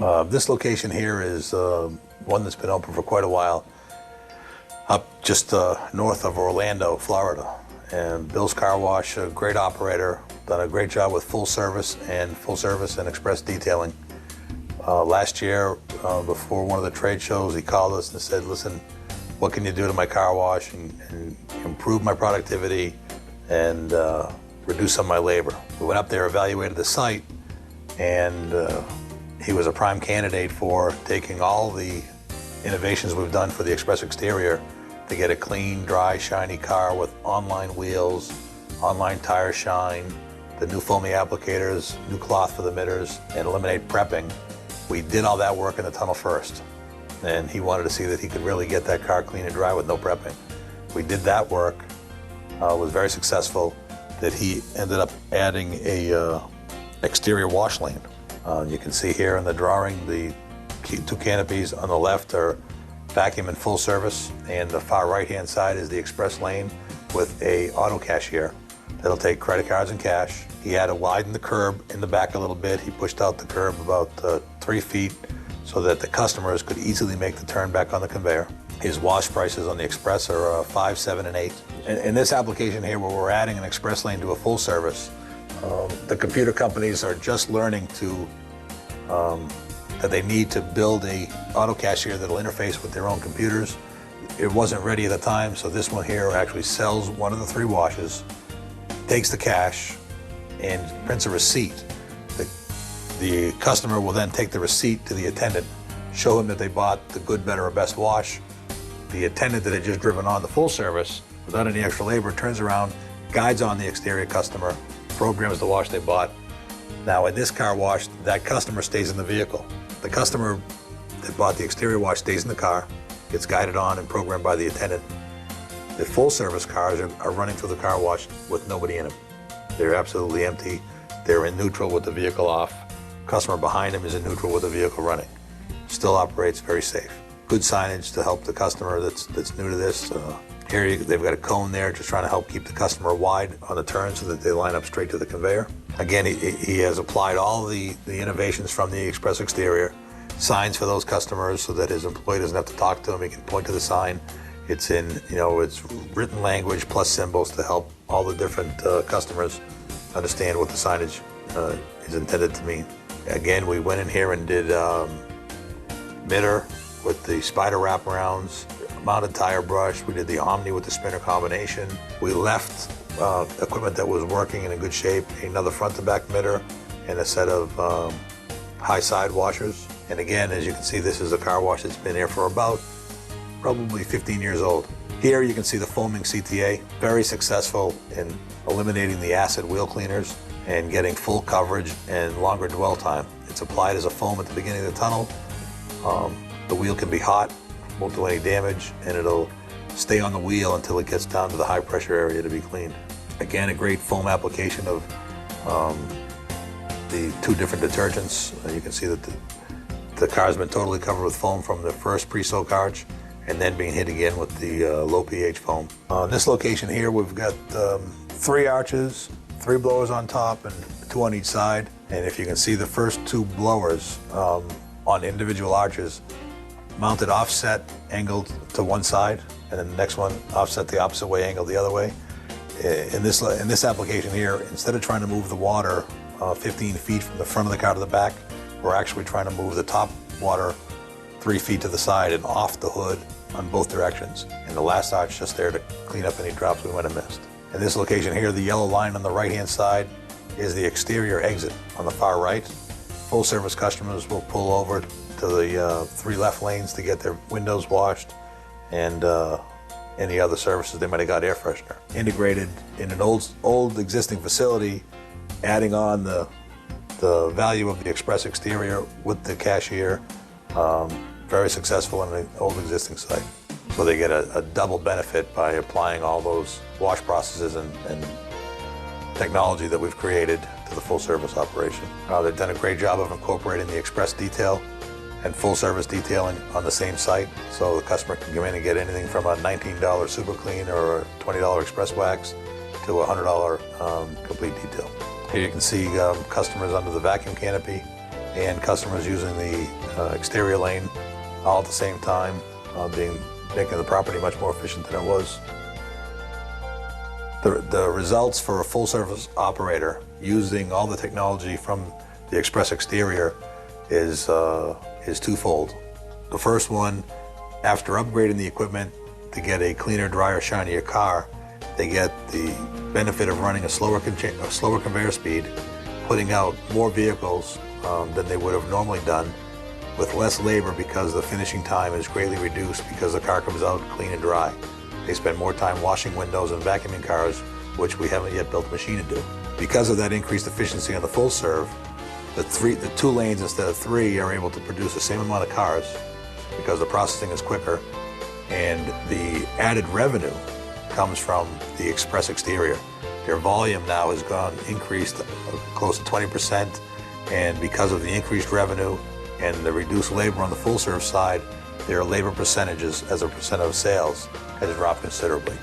This location here is one that's been open for quite a while, up just north of Orlando, Florida. And Bill's Car Wash, a great operator, done a great job with full service and express detailing. Last year, before one of the trade shows, he called us and said, listen, what can you do to my car wash and improve my productivity and reduce some of my labor? We went up there, evaluated the site, and he was a prime candidate for taking all the innovations we've done for the Express exterior to get a clean, dry, shiny car with online wheels, online tire shine, the new foamy applicators, new cloth for the mitters, and eliminate prepping. We did all that work in the tunnel first, and he wanted to see that he could really get that car clean and dry with no prepping. We did that work, was very successful, that he ended up adding a exterior wash lane. You can see here in the drawing, the two canopies on the left are vacuum and full service, and the far right-hand side is the express lane with a auto cashier that'll take credit cards and cash. He had to widen the curb in the back a little bit. He pushed out the curb about 3 feet so that the customers could easily make the turn back on the conveyor. His wash prices on the express are 5, 7, and 8. In this application here, where we're adding an express lane to a full service, the computer companies are just learning to that they need to build a auto cashier that'll interface with their own computers. It wasn't ready at the time, so this one here actually sells one of the 3 washes, takes the cash, and prints a receipt. The customer will then take the receipt to the attendant, show him that they bought the good, better, or best wash. The attendant that had just driven on the full service, without any extra labor, turns around, guides on the exterior customer, programs the wash they bought. Now, in this car wash, that customer stays in the vehicle. The customer that bought the exterior wash stays in the car, gets guided on and programmed by the attendant. The full service cars are running through the car wash with nobody in them. They're absolutely empty. They're in neutral with the vehicle off. Customer behind them is in neutral with the vehicle running. Still operates very safe. Good signage to help the customer that's new to this. Here they've got a cone there just trying to help keep the customer wide on the turn so that they line up straight to the conveyor. Again, he has applied all the innovations from the Express exterior, signs for those customers so that his employee doesn't have to talk to him. He can point to the sign. It's in, it's written language plus symbols to help all the different customers understand what the signage is intended to mean. Again, we went in here and did mitter with the spider wraparounds, mounted tire brush. We did the Omni with the spinner combination. We left equipment that was working in a good shape, another front to back mitter, and a set of high side washers. And again, as you can see, this is a car wash that's been here for about probably 15 years old. Here you can see the foaming CTA, very successful in eliminating the acid wheel cleaners and getting full coverage and longer dwell time. It's applied as a foam at the beginning of the tunnel. The wheel can be hot, won't do any damage, and it'll stay on the wheel until it gets down to the high pressure area to be cleaned. Again, a great foam application of the 2 different detergents. You can see that the car's been totally covered with foam from the first pre-soak arch and then being hit again with the low pH foam. On this location here, we've got 3 arches, 3 blowers on top and 2 on each side. And if you can see, the first 2 blowers on individual arches mounted offset, angled to one side, and then the next one offset the opposite way, angled the other way. In this application here, instead of trying to move the water 15 feet from the front of the car to the back, we're actually trying to move the top water 3 feet to the side and off the hood on both directions. And the last arch just there to clean up any drops we might have missed. In this location here, the yellow line on the right-hand side is the exterior exit on the far right. Full service customers will pull over to the 3 left lanes to get their windows washed and any other services they might have got air freshener. Integrated in an old existing facility, adding on the value of the Express exterior with the cashier, very successful in an old existing site. So they get a double benefit by applying all those wash processes and technology that we've created to the full service operation. They've done a great job of incorporating the Express detail and full service detailing on the same site, so the customer can come in and get anything from a $19 super clean or a $20 express wax to a $100 complete detail. Here you can see customers under the vacuum canopy and customers using the exterior lane all at the same time, making the property much more efficient than it was. The results for a full-service operator using all the technology from the Express exterior is twofold. The first one, after upgrading the equipment to get a cleaner, drier, shinier car, they get the benefit of running a slower conveyor speed, putting out more vehicles than they would have normally done, with less labor because the finishing time is greatly reduced because the car comes out clean and dry. They spend more time washing windows and vacuuming cars, which we haven't yet built a machine to do. Because of that increased efficiency on the full serve, the 2 lanes instead of 3 are able to produce the same amount of cars because the processing is quicker, and the added revenue comes from the Express exterior. Their volume now has increased close to 20%, and because of the increased revenue and the reduced labor on the full serve side, their labor percentages as a percent of sales has dropped considerably.